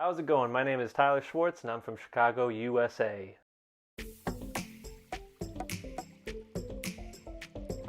How's it going? My name is Tyler Schwartz and I'm from Chicago, USA.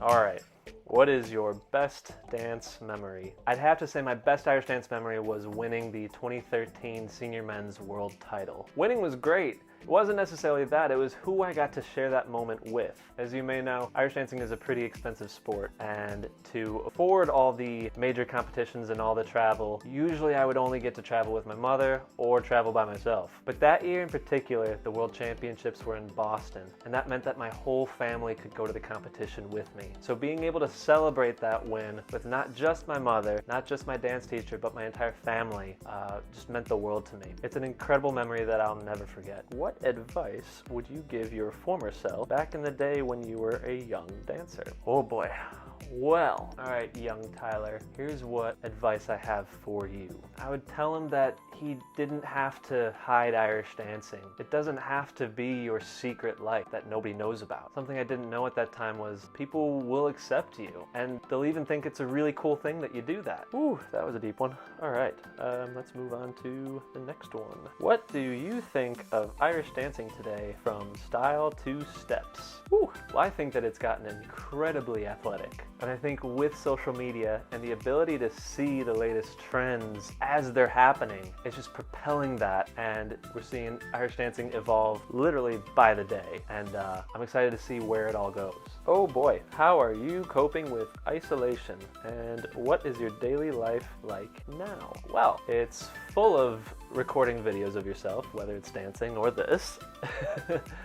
Alright, what is your best dance memory? I'd have to say my best Irish dance memory was winning the 2013 Senior Men's World title. Winning was great. It wasn't necessarily that, it was who I got to share that moment with. As you may know, Irish dancing is a pretty expensive sport, and to afford all the major competitions and all the travel, usually I would only get to travel with my mother or travel by myself. But that year in particular, the World Championships were in Boston, and that meant that my whole family could go to the competition with me. So being able to celebrate that win with not just my mother, not just my dance teacher, but my entire family, just meant the world to me. It's an incredible memory that I'll never forget. What advice would you give your former self back in the day when you were a young dancer? Oh boy. Well, alright, young Tyler, here's what advice I have for you. I would tell him that he didn't have to hide Irish dancing. It doesn't have to be your secret life that nobody knows about. Something I didn't know at that time was people will accept you, and they'll even think it's a really cool thing that you do that. Ooh, that was a deep one. Alright, let's move on to the next one. What do you think of Irish dancing today from style to steps? Ooh, well, I think that it's gotten incredibly athletic. And I think with social media and the ability to see the latest trends as they're happening, it's just propelling that, and we're seeing Irish dancing evolve literally by the day, and I'm excited to see where it all goes. Oh boy, how are you coping with isolation, and what is your daily life like now? Well, it's full of recording videos of yourself, whether it's dancing or this.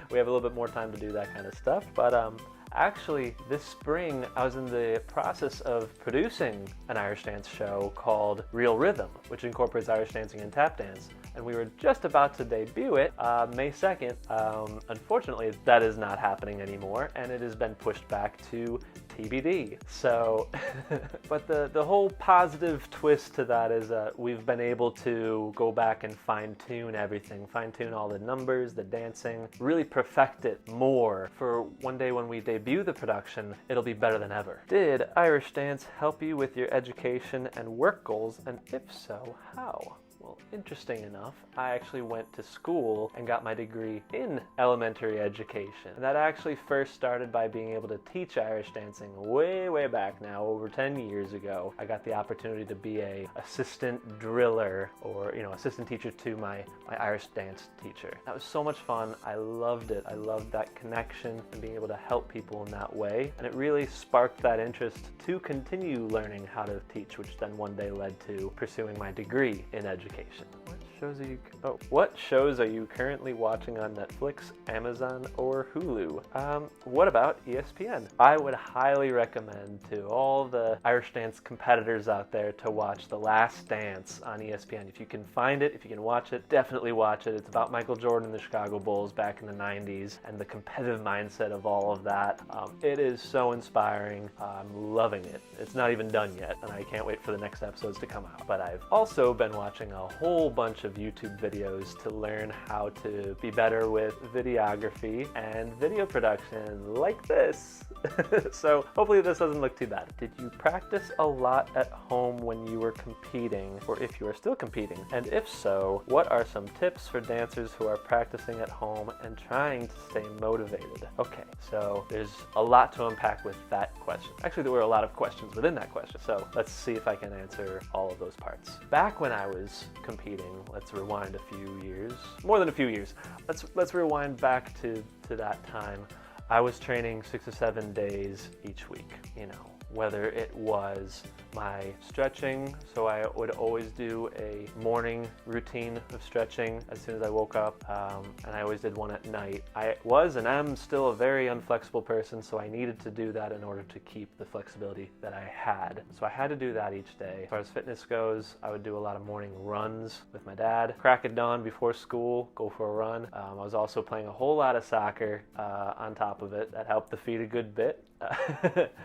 We have a little bit more time to do that kind of stuff, but actually, this spring, I was in the process of producing an Irish dance show called Real Rhythm, which incorporates Irish dancing and tap dance. And we were just about to debut it May 2nd. Unfortunately, that is not happening anymore, and it has been pushed back to TBD. So, but the whole positive twist to that is that we've been able to go back and fine-tune everything, fine-tune all the numbers, the dancing, really perfect it more for one day when we debut the production, it'll be better than ever. Did Irish dance help you with your education and work goals, and if so, how? Well, interesting enough, I actually went to school and got my degree in elementary education. And that actually first started by being able to teach Irish dancing way back now, over 10 years ago. I got the opportunity to be a assistant driller, or assistant teacher to my Irish dance teacher. That was so much fun. I loved it. I loved that connection and being able to help people in that way. And it really sparked that interest to continue learning how to teach, which then one day led to pursuing my degree in education. What shows are you currently watching on Netflix, Amazon, or Hulu? What about ESPN? I would highly recommend to all the Irish dance competitors out there to watch The Last Dance on ESPN. If you can find it, if you can watch it, definitely watch it. It's about Michael Jordan and the Chicago Bulls back in the 90s and the competitive mindset of all of that. It is so inspiring. I'm loving it. It's not even done yet, and I can't wait for the next episodes to come out. But I've also been watching a whole bunch of YouTube videos to learn how to be better with videography and video production like this. So hopefully this doesn't look too bad. Did you practice a lot at home when you were competing, or if you are still competing? And if so, what are some tips for dancers who are practicing at home and trying to stay motivated? Okay, so there's a lot to unpack with that question. Actually, there were a lot of questions within that question, so let's see if I can answer all of those parts. Back when I was competing, let's rewind a few years, more than a few years. Let's rewind back to that time. I was training 6 or 7 days each week, whether it was my stretching, so I would always do a morning routine of stretching as soon as I woke up, and I always did one at night. I was and am still a very unflexible person, so I needed to do that in order to keep the flexibility that I had. So I had to do that each day. As far as fitness goes, I would do a lot of morning runs with my dad. Crack of dawn before school, go for a run. I was also playing a whole lot of soccer on top of it. That helped the feet a good bit.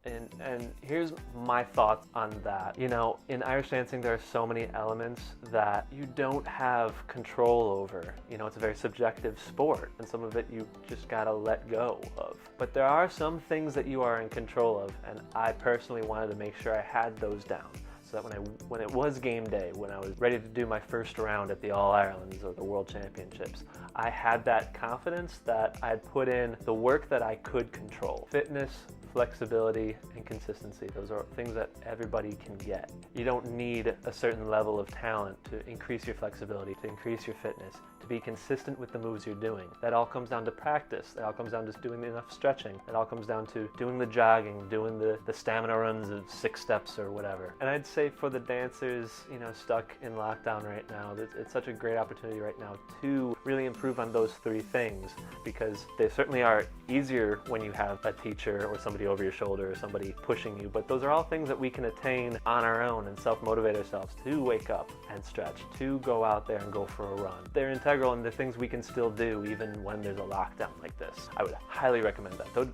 And here's my thoughts on that. In Irish dancing, there are so many elements that you don't have control over. It's a very subjective sport, and some of it you just gotta let go of. But there are some things that you are in control of, and I personally wanted to make sure I had those down. so that when it was game day, when I was ready to do my first round at the All-Irelands or the World Championships, I had that confidence that I had put in the work that I could control. Fitness, flexibility, and consistency. Those are things that everybody can get. You don't need a certain level of talent to increase your flexibility, to increase your fitness, to be consistent with the moves you're doing. That all comes down to practice. That all comes down to doing enough stretching. That all comes down to doing the jogging, doing the stamina runs of 6 steps or whatever. And I'd say for the dancers, stuck in lockdown right now, it's such a great opportunity right now to really improve on those 3 things, because they certainly are easier when you have a teacher or somebody over your shoulder or somebody pushing you, but those are all things that we can attain on our own and self-motivate ourselves to wake up and stretch, to go out there and go for a run. They're integral and the things we can still do even when there's a lockdown like this. I would highly recommend that. Though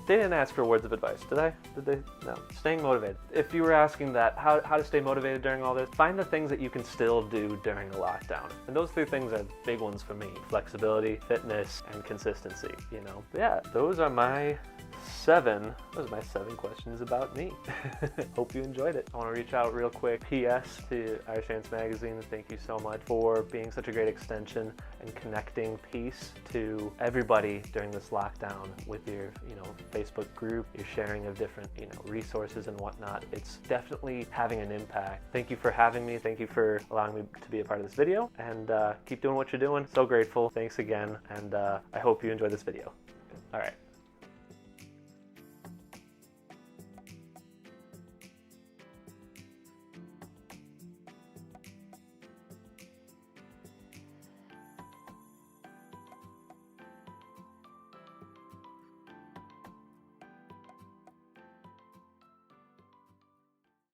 they didn't ask for words of advice, did I? Did they? No. Staying motivated. If you were asking that, how to stay motivated during all this, find the things that you can still do during a lockdown. And those 3 things are big ones for me. Flexibility, fitness, and consistency, But yeah, those are my 7 questions about me. Hope you enjoyed it. I want to reach out real quick. P.S. to Irish Dance Magazine. Thank you so much for being such a great extension and connecting peace to everybody during this lockdown with your, Facebook group, your sharing of different, resources and whatnot. It's definitely having an impact. Thank you for having me. Thank you for allowing me to be a part of this video, and keep doing what you're doing. So grateful. Thanks again, and I hope you enjoy this video. All right.